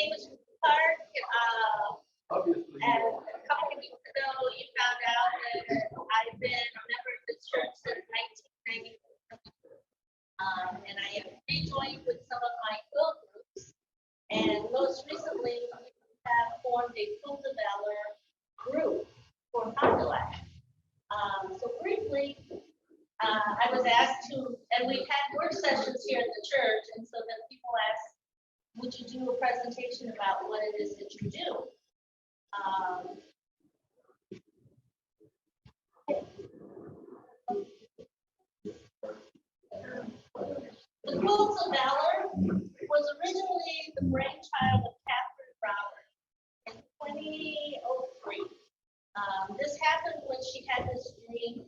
name is Clark. And a couple of weeks ago, you found out that I've been a member of this church since 1994. And I have rejoined with some of my quilt groups. And most recently, we have formed a Quilt of Valor group for Fond du Lac. So briefly, I was asked to, and we've had work sessions here at the church, and so then people asked, would you do a presentation about what it is that you do? The Quilts of Valor was originally the brainchild of Catherine Robert in 2003. This happened when she had this dream.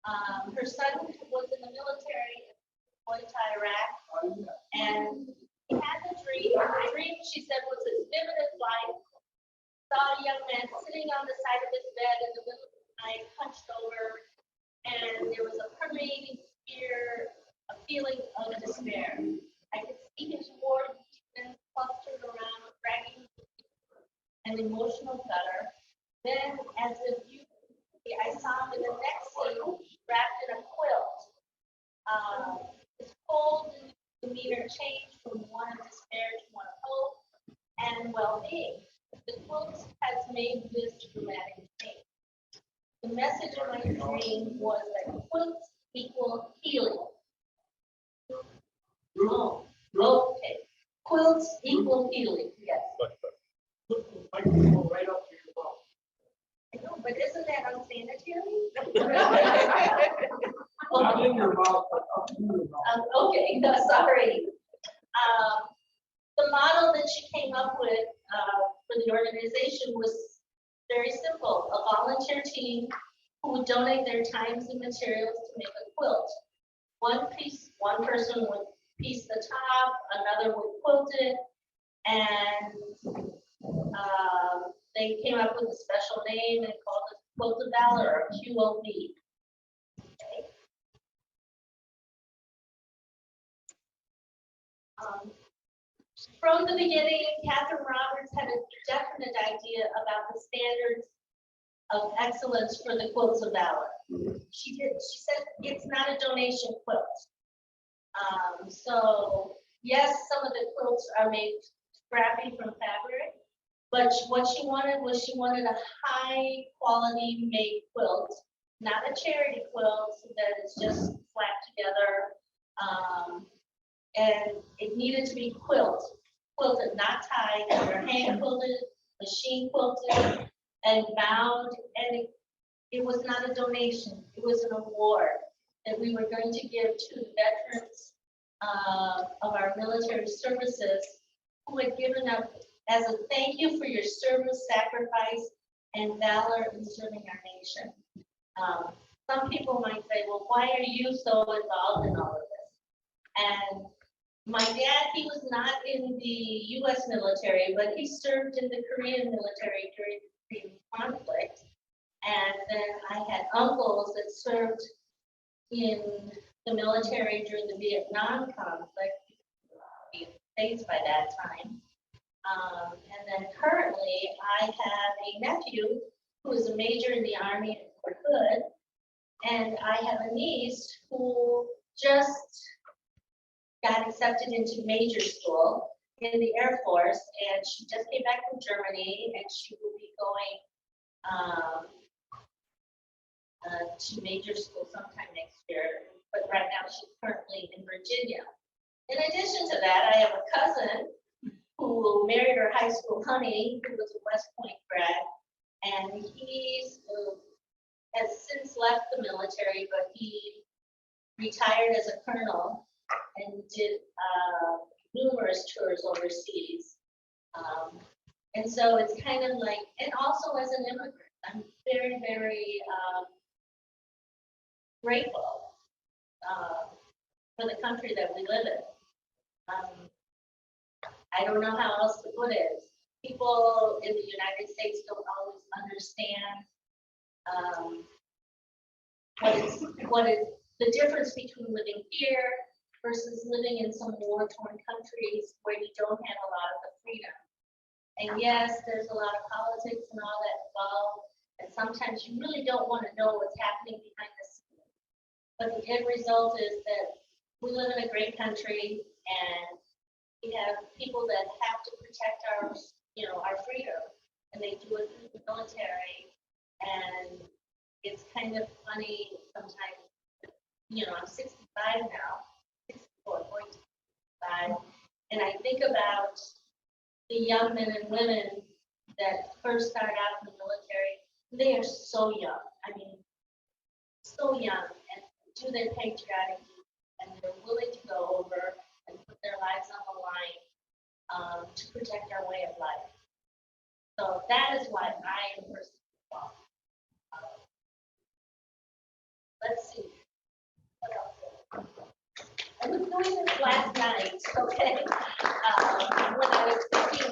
Her son was in the military going to Iraq, and he had the dream. The dream, she said, was as vivid as life. Saw a young man sitting on the side of his bed in the middle of the night, hunched over, and there was a permeating fear, a feeling of despair. I could see his war demons clustered around, dragging an emotional gutter. Then, as if I saw him in the next scene, wrapped in a quilt. His cold demeanor changed from one of despair to one of hope and well-being. The quilt has made this dramatic change. The message of my dream was that quilts equal healing. Oh, okay. Quilts equal healing, yes. Microphone right up to your mouth. I know, but isn't that unsanitary? Not in your mouth, but up to your mouth. Okay, no, sorry. The model that she came up with for the organization was very simple: a volunteer team who would donate their times and materials to make a quilt. One person would piece the top, another would quilt it, and they came up with a special name and called it Quilt of Valor, or QOV. Okay. From the beginning, Catherine Roberts had a definite idea about the standards of excellence for the Quilts of Valor. She said it's not a donation quilt. So yes, some of the quilts are made scrappy from fabric, but what she wanted a high quality made quilt, not a charity quilt that is just slapped together. And it needed to be quilted, not tied, or hand quilted, machine quilted, and bound. And it was not a donation; it was an award that we were going to give to the veterans of our military services who had given up as a thank you for your service, sacrifice, and valor in serving our nation. Some people might say, well, why are you so involved in all of this? And my dad, he was not in the U.S. military, but he served in the Korean military during the Korean conflict. And then I had uncles that served in the military during the Vietnam conflict, in the States by that time. And then currently, I have a nephew who is a major in the Army at Fort Hood, and I have a niece who just got accepted into major school in the Air Force, and she just came back from Germany, and she will be going to major school sometime next year. But right now, she's currently in Virginia. In addition to that, I have a cousin who married her high school honey, who was a West Point grad, and he's has since left the military, but he retired as a colonel and did numerous tours overseas. And so it's kind of like, and also as an immigrant, I'm very, very grateful for the country that we live in. I don't know how else to put it. People in the United States don't always understand what is the difference between living here versus living in some war-torn countries where you don't have a lot of the freedom And yes, there's a lot of politics and all that involved, and sometimes you really don't want to know what's happening behind the scenes. But the end result is that we live in a great country, and we have people that have to protect our, our freedom, and they do it through the military. And it's kind of funny sometimes. I'm 65 now, 64, going to 65, and I think about the young men and women that first start out in the military. They are so young. I mean, so young, and do their patriotic duty, and they're willing to go over and put their lives on the line to protect our way of life. So that is why I am personally involved. Let's see. What else? I was doing this last night, okay? When I was thinking,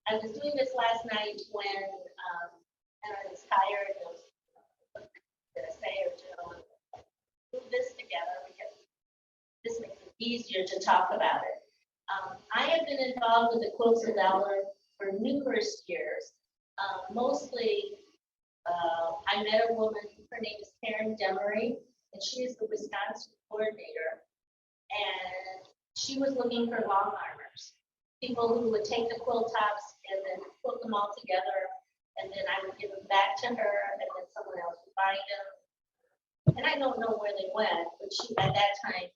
I was doing this last night when, and I was tired, and I was gonna say or do, put this together because this makes it easier to talk about it. I have been involved with the Quilts of Valor for numerous years. Mostly, I met a woman, her name is Karen Demery, and she is the Wisconsin coordinator. And she was looking for long armors, people who would take the quilt tops and then put them all together, and then I would give them back to her, and then someone else would buy them. And I don't know where they went, but at that time,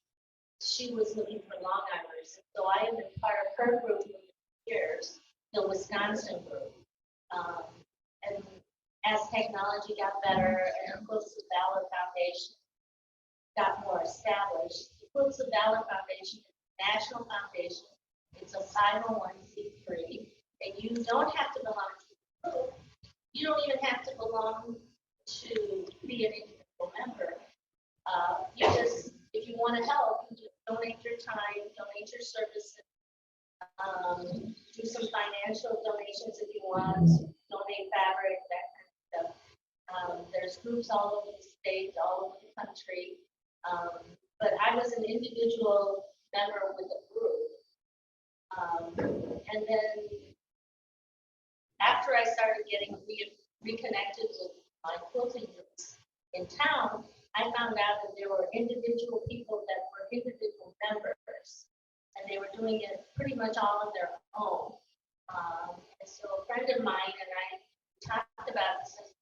she was looking for long armors. So I have been part of her group for years, the Wisconsin group. And as technology got better and of course the Valor Foundation got more established, the Quilts of Valor Foundation is a national foundation. It's a 501c3, and you don't have to belong to the group. You don't even have to belong to be an individual member. You just, if you want to help, you just donate your time, donate your services, do some financial donations if you want, donate fabric, that kind of stuff. There's groups all over the state, all over the country. But I was an individual member with a group. And then after I started getting reconnected with my quilting groups in town, I found out that there were individual people that were individual members, and they were doing it pretty much all on their own. And so a friend of mine and I talked about this.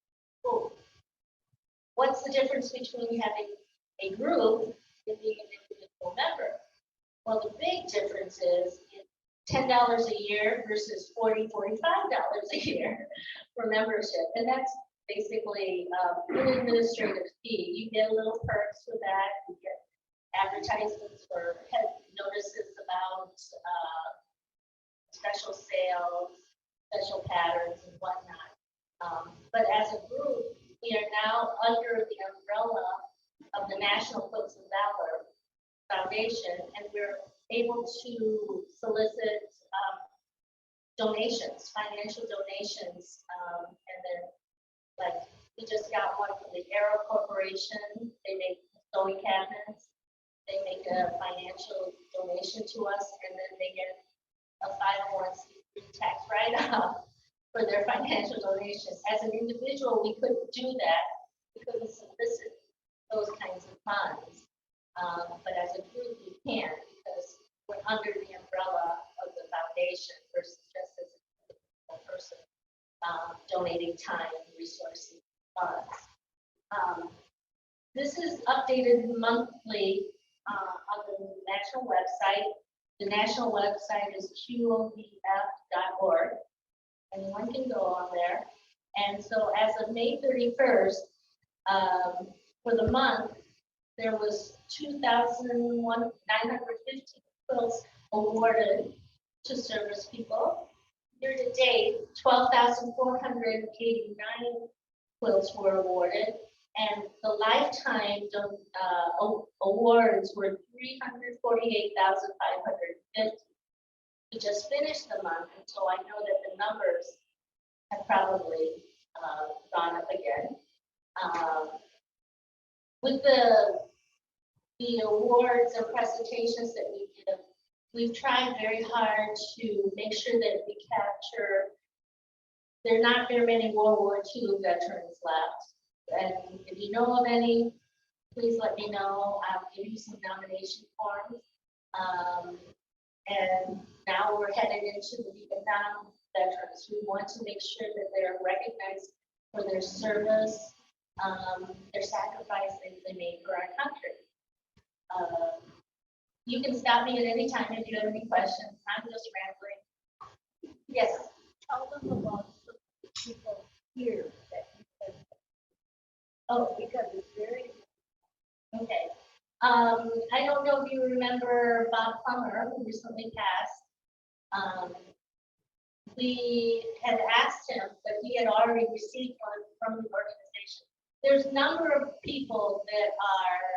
Oh, what's the difference between having a group and being an individual member? Well, the big difference is $10 a year versus $45 a year for membership. And that's basically an administrative fee. You get little perks for that. You get advertisements for notices about special sales, special patterns, and whatnot. But as a group, we are now under the umbrella of the National Quilts of Valor Foundation, and we're able to solicit donations, financial donations, and then, like, we just got one from the Aero Corporation. They make sewing cabinets. They make a financial donation to us, and then they get a 501c3 tax write-off for their financial donations. As an individual, we couldn't do that. We couldn't solicit those kinds of funds. But as a group, we can, because we're under the umbrella of the foundation versus just as a person donating time, resources, funds. This is updated monthly on the national website. The national website is qovf.org. Anyone can go on there. And so as of May 31st, for the month, there was 2,915 quilts awarded to service people. Year to date, 12,489 quilts were awarded, and the lifetime awards were 348,550. We just finished the month, and so I know that the numbers have probably gone up again. With the awards and presentations that we give we've tried very hard to make sure that we capture, there are not very many World War II veterans left. And if you know of any, please let me know. I'll give you some nomination forms. And now we're headed into the Vietnam veterans. We want to make sure that they're recognized for their service, their sacrifice they made for our country. You can stop me at any time if you have any questions. I'm just rambling. Yes. Tell them about the people here that you said. Oh, Because it's very, okay. I don't know if you remember Bob Plummer, who recently passed. We had asked him, but he had already received one from the organization. There's a number of people that are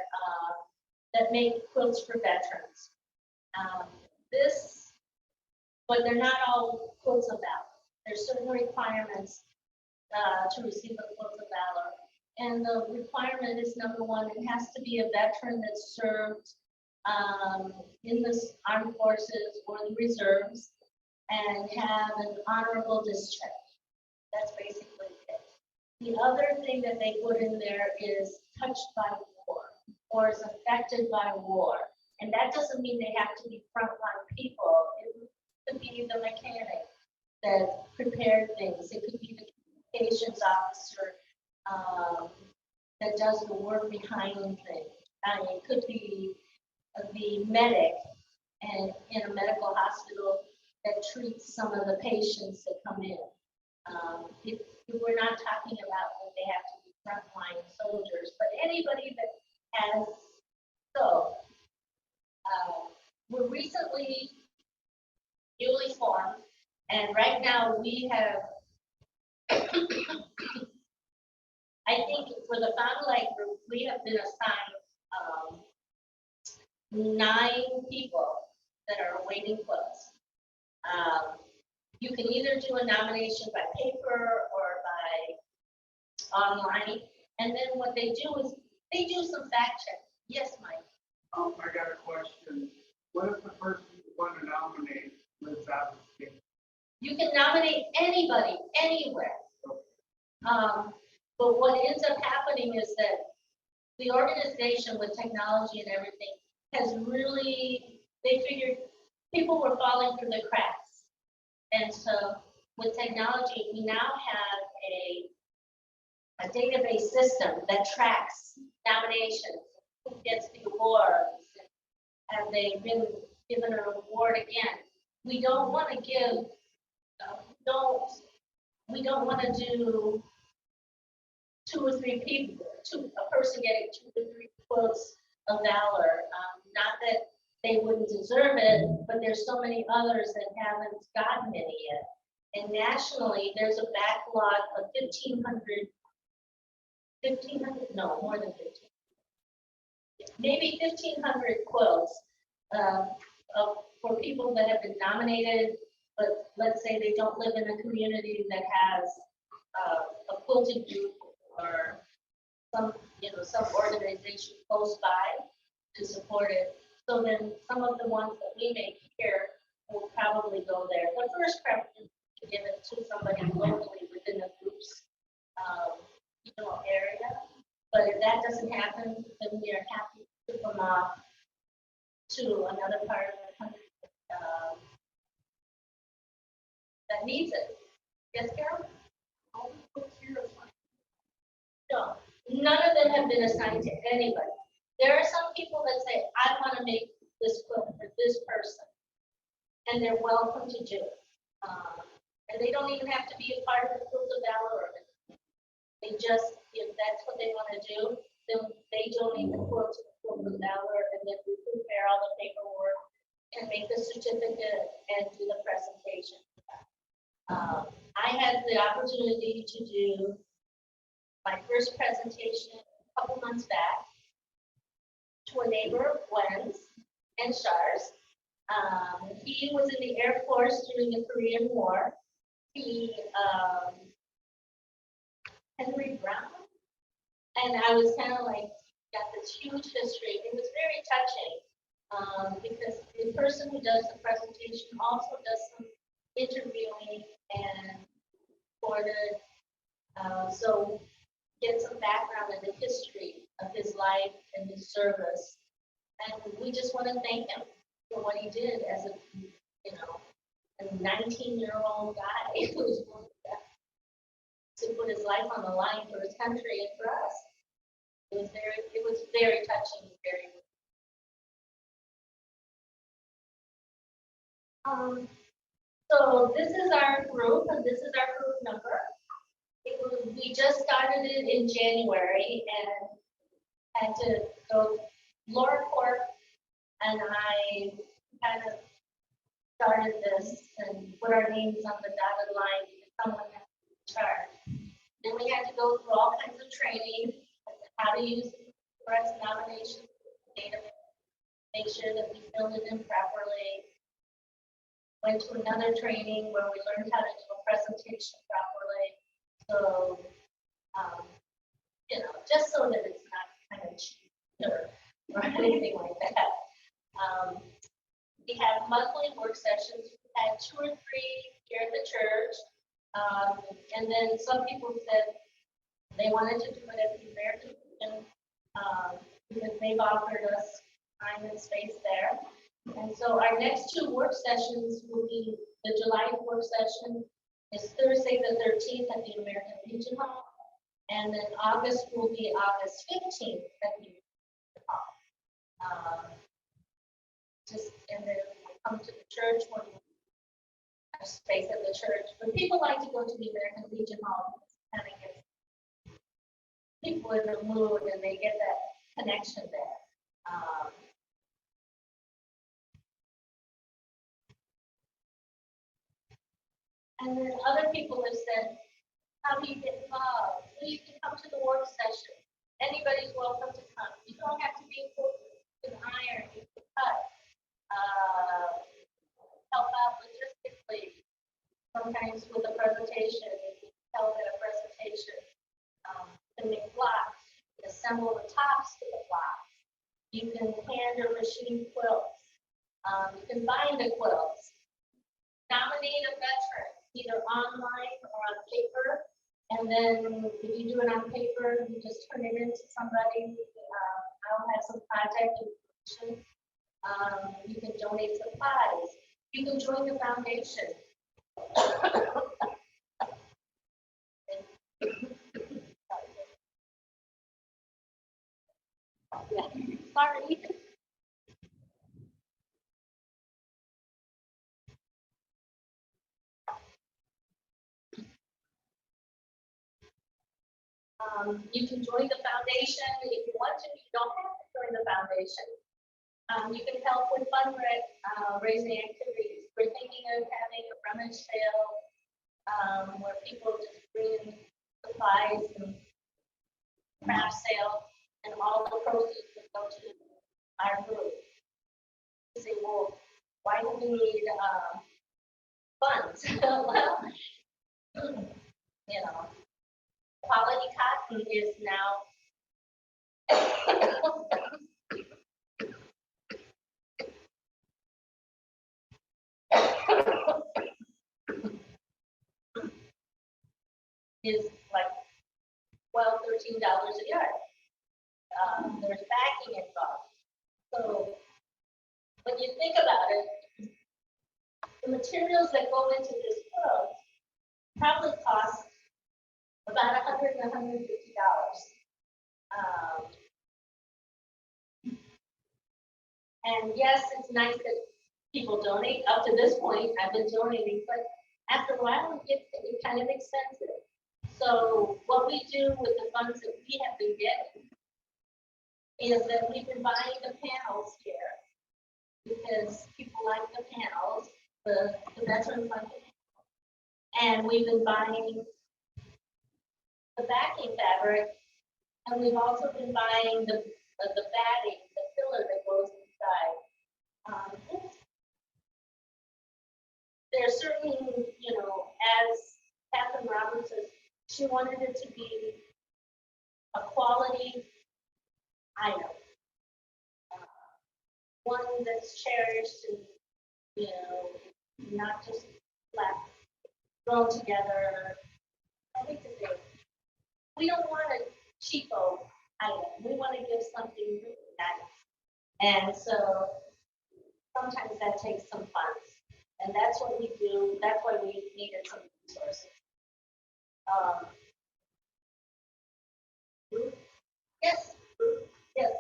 that make quilts for veterans. But they're not all quilts of valor. There's certain requirements to receive a quilt of valor. And the requirement is, number one, it has to be a veteran that served in the armed forces or the reserves and have an honorable discharge. That's basically it. The other thing that they put in there is touched by war or is affected by war. And that doesn't mean they have to be frontline people. It could be the mechanic that prepared things. It could be the communications officer that does the work behind things. It could be the medic and in a medical hospital that treats some of the patients that come in. We're not talking about that they have to be frontline soldiers, but anybody that has, we're recently newly formed, and right now we have, I think for the Fond du Lac group, we have been assigned 9 people that are awaiting quotes. You can either do a nomination by paper or by online, and then what they do is they do some fact check. Yes, Mike. I got a question. What if the person you want to nominate lives out of state? You can nominate anybody, anywhere. But what ends up happening is that the organization with technology and everything has really, they figured people were falling through the cracks. And so with technology, we now have a database system that tracks nominations, who gets the awards, and they've been given an award again. We don't want to give, we don't want to do 2 or 3 people, a person getting 2 or 3 quotes of valor. Not that they wouldn't deserve it, but there's so many others that haven't gotten any yet. And nationally, there's a backlog of 1,500, no, more than 1,500. Maybe 1,500 quotes for people that have been nominated, but let's say they don't live in a community that has a quilting group or some organization close by to support it. So then some of the ones that we make here will probably go there. The first preference is to give it to somebody locally within the group's area. But if that doesn't happen, then we are happy to ship them off to another part of the country that needs it. Yes, Carol? No, none of them have been assigned to anybody. There are some people that say, I want to make this quilt for this person, and they're welcome to do it. And they don't even have to be a part of the Quilt of Valor. They just, if that's what they want to do, then they donate the quilt to the Quilt of Valor, and then we prepare all the paperwork and make the certificate and do the presentation. I had the opportunity to do my first presentation a couple months back to a neighbor of Gwen's and Shar's. He was in the Air Force during the Korean War. He, Henry Brown, and I was kind of like, got this huge history. It was very touching. Because the person who does the presentation also does some interviewing and recorded, so get some background in the history of his life and his service. And we just want to thank him for what he did as a 19-year-old guy who's willing to put his life on the line for his country and for us. It was very touching, very. So this is our group, and this is our group number. We just started it in January and had to go. Laura Corp and I kind of started this and put our names on the dotted line because someone had to be in charge. Then we had to go through all kinds of training, how to use the press nomination database, make sure that we filled it in properly. Went to another training where we learned how to do a presentation properly. So, just so that it's not kind of cheap or anything like that. We have monthly work sessions. We had 2 or 3 here at the church. And then some people said they wanted to do it at the American Legion because they've offered us time and space there. And so our next 2 work sessions will be the July work session is Thursday the 13th at the American Legion Hall. And then August will be August 15th at the Legion Hall. And then we come to the church when we have space at the church. But people like to go to the American Legion Hall because it kind of gets people in the mood and they get that connection there. And then other people have said, how do you get involved? Well, you can come to the work session. Anybody's welcome to come. You don't have to be important. You can iron, you can cut, help out logistically. Sometimes with a presentation, you can help at a presentation. To make blocks, you can assemble the tops to the blocks. You can hand or machine quilts. You can bind the quilts. Nominate a veteran, either online or on paper. And then if you do it on paper, you just turn it into somebody. I'll have some contact information. You can donate supplies. You can join the foundation. Yeah, sorry. You can join the foundation if you want to. You don't have to join the foundation. You can help with fundraising activities. We're thinking of having a rummage sale where people just bring in supplies and craft sale, and all the proceeds would go to our group. You say, well, why do we need funds? Well, quality cotton is now is like $12, $13 a yard. There's backing involved. So when you think about it, the materials that go into this quilt probably cost about $100 and $150. And yes, it's nice that people donate. Up to this point, I've been donating, but after a while, it kind of expensive. So what we do with the funds that we have been getting is that we've been buying the panels here because people like the panels, the veterans like the panels. And we've been buying the backing fabric, and we've also been buying the batting, the filler that goes inside. There's certain, as Catherine Roberts says, she wanted it to be a quality item. one that's cherished and, you know, not just flat, thrown together. I hate to say it. We don't want a cheapo item. We want to give something really nice. And so sometimes that takes some funds. And that's what we do. That's why we needed some resources. Yes, yes.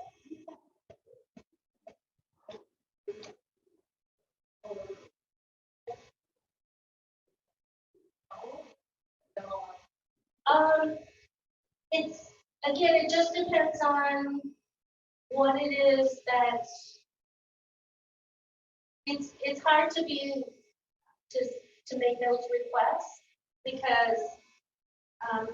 It's, again, it just depends on what it is that, it's hard to be, to make those requests because,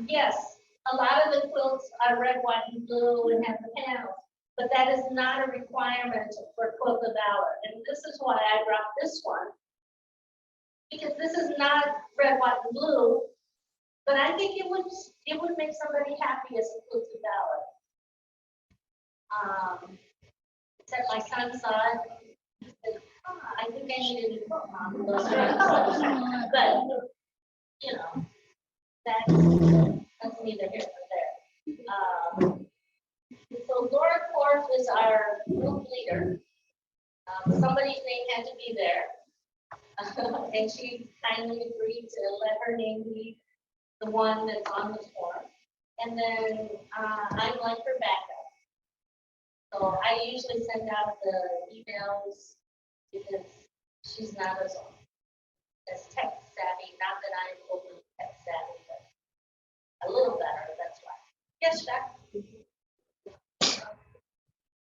yes, a lot of the quilts are red, white, and blue and have the panels, but that is not a requirement for Quilt of Valor. And this is why I brought this one. Because this is not red, white, and blue, but I think it would make somebody happy as a Quilt of Valor. Except my son saw it. He said, I think I need a new quilt, Mom. But, you know, that's neither here nor there. So Laura Korf is our group leader. Somebody's name had to be there. And she kindly agreed to let her name be the one that's on the form. And then I'm like her backup. So I usually send out the emails because she's not as tech savvy. Not that I'm overly tech savvy, but a little better, that's why. Yes, Jack?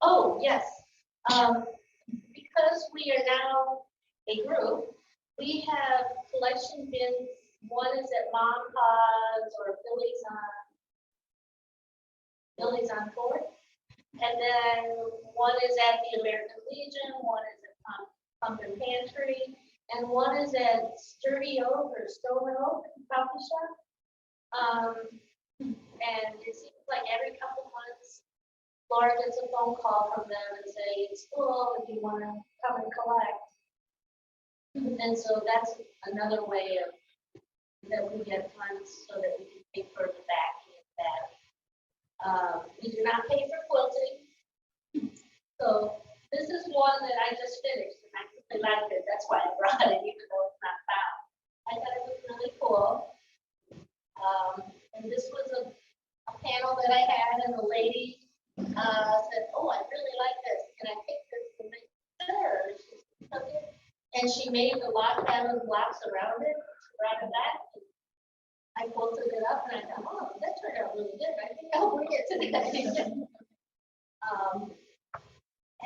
Oh, yes. Because we are now a group, we have collection bins. One is at Mom Pa's or Billy's on Ford. And then one is at the American Legion, one is at Pumpkin Pantry, and one is at Sturdy Oak or Stone Oak Coffee Shop. And it seems like every couple months, Laura gets a phone call from them and say, it's full, if you want to come and collect. And so that's another way of that we get funds so that we can pay for the backing of that. We do not pay for quilting. So this is one that I just finished and I really liked it. That's why I brought it, even though it's not found. I thought it was really cool. And this was a panel that I had, and the lady said, oh, I really like this. Can I take this and make sure? She took it, and she made the lock pattern blocks around it, brought it back. I quilted it up, and I thought, oh, that turned out really good. I think I'll bring it to the next.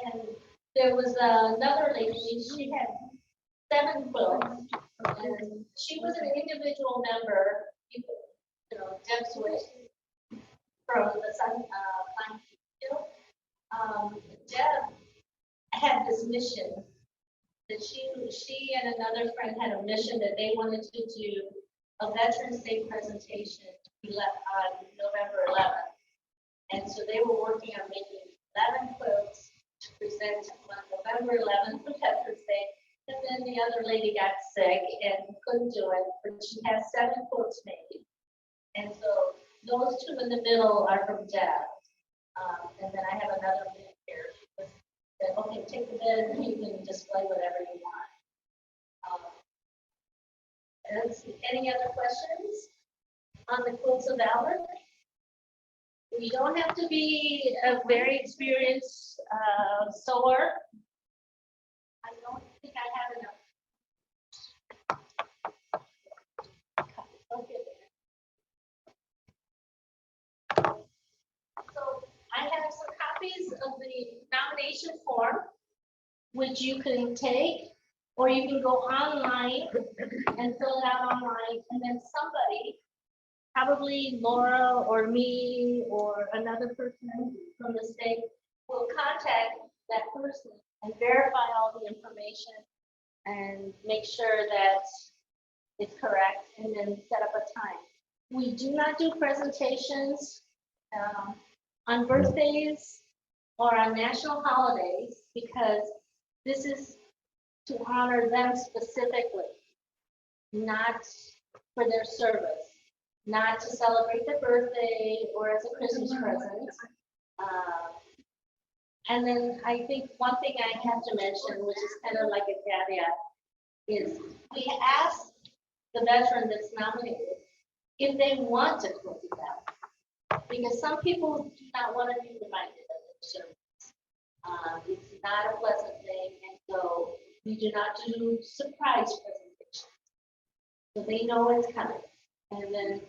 And there was another lady, she had 7 quilts, and she was an individual member, you know, Deb Swift from the Sun Pine Hill. Deb had this mission that she and another friend had a mission that they wanted to do a Veterans Day presentation on November 11th. And so they were working on making 11 quilts to present on November 11th for Veterans Day. And then the other lady got sick and couldn't do it, but she has 7 quilts made. And so those 2 in the middle are from Deb. And then I have another bid here. She said, okay, take the bid and you can display whatever you want. Any other questions on the Quilts of Valor? You don't have to be a very experienced sewer. I don't think I have enough. Okay. So I have some copies of the nomination form, which you can take, or you can go online and fill it out online, and then somebody, probably Laura or me or another person from the state, will contact that person and verify all the information and make sure that it's correct, and then set up a time. We do not do presentations on birthdays or on national holidays because this is to honor them specifically, not for their service, not to celebrate their birthday or as a Christmas present. And then I think one thing I have to mention, which is kind of like a caveat, is we ask the veteran that's nominated if they want to quit the ballot. Because some people do not want to be reminded of their service. It's not a pleasant thing, and so we do not do surprise presentations. So they know it's coming. And then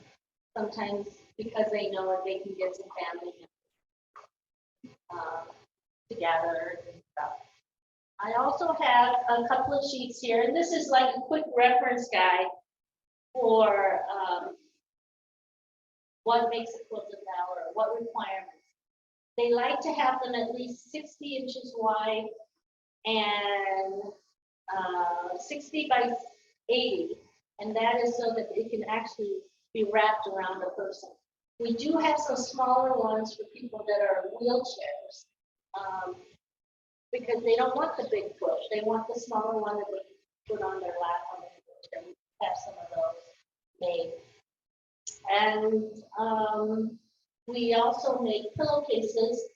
sometimes because they know it, they can get some family together and stuff. I also have a couple of sheets here, and this is like a quick reference guide for what makes a quilt of valor, what requirements. They like to have them at least 60 inches wide and 60 by 80, and that is so that it can actually be wrapped around a person. We do have some smaller ones for people that are in wheelchairs, because they don't want the big quilt. They want the smaller one that they can put on their lap on their wheelchair. We have some of those made. And we also make pillowcases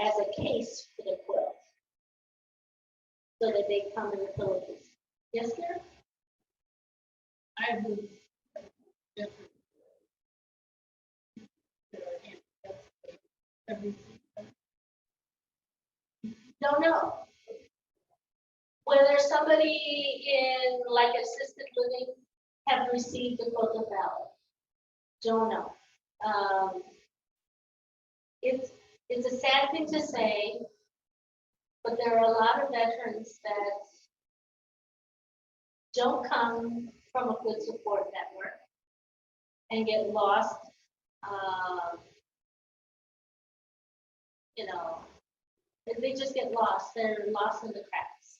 as a case for the quilt, so that they come in the pillowcase. Yes, sir? I would. Don't know. Whether somebody in like assisted living have received the quilt of valor. Don't know. It's a sad thing to say, but there are a lot of veterans that don't come from a good support network and get lost. You know, they just get lost. They're lost in the cracks.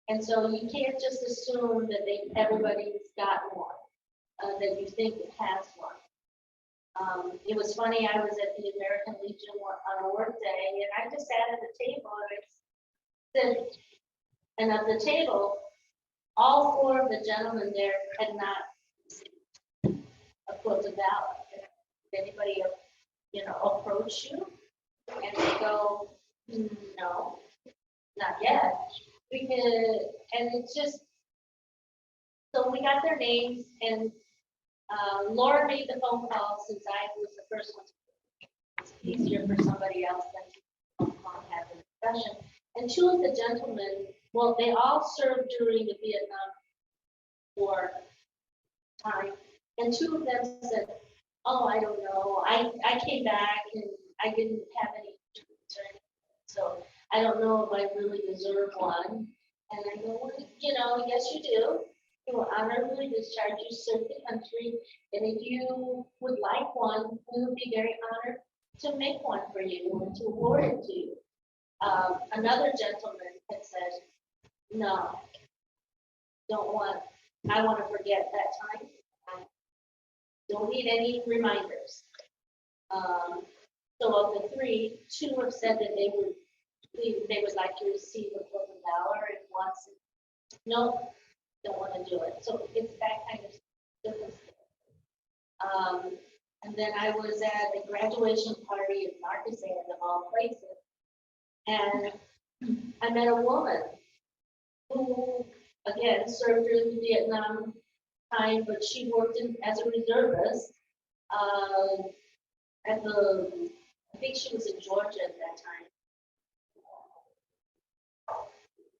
And so you can't just assume that everybody's got one, that you think has one. It was funny, I was at the American Legion on a work day, and I just sat at the table and and at the table, all four of the gentlemen there had not received a quilt of valor. Did anybody, approach you and they go, no, not yet? And it's just, so we got their names, and Laura made the phone call since I was the first one. It's easier for somebody else than to have an discussion. And two of the gentlemen, well, they all served during the Vietnam War time, and two of them said, "Oh, I don't know. I came back and I didn't have any injuries or anything, so I don't know if I really deserve one." And I go, well, yes, you do. You will honorably discharge, you serve the country, and if you would like one, we would be very honored to make one for you and to award it to you. Another gentleman had said, no, I want to forget that time. I don't need any reminders. So of the three, two have said that they would like to receive a quilt of valor, and one said, no, don't want to do it. So it's that kind of difference. And then I was at the graduation party in Marcus of all places, and I met a woman who, again, served during the Vietnam time, but she worked as a reservist I think she was in Georgia at that time.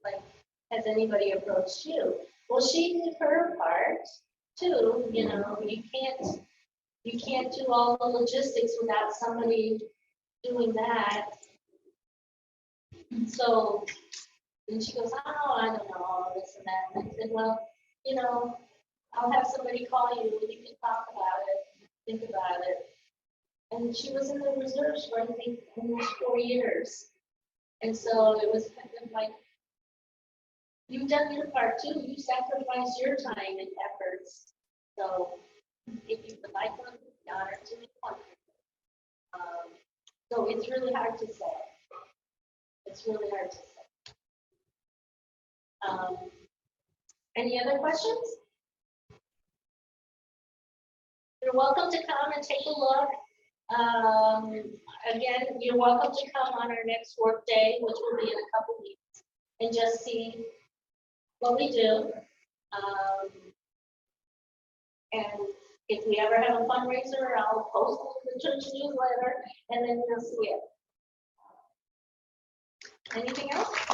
Like, has anybody approached you? Well, she did her part too. You can't do all the logistics without somebody doing that. So, and she goes, oh, I don't know, all this and that. And I said, well, I'll have somebody call you and you can talk about it, think about it. And she was in the reserves for, I think, almost 4 years. And so it was kind of like, you've done your part too. You sacrificed your time and efforts. So if you would like one, the honor to make one. So it's really hard to say. It's really hard to say. Any other questions? You're welcome to come and take a look. Again, you're welcome to come on our next work day, which will be in a couple weeks, and just see what we do. And if we ever have a fundraiser, I'll post it in the church newsletter, and then you'll see it. Anything else?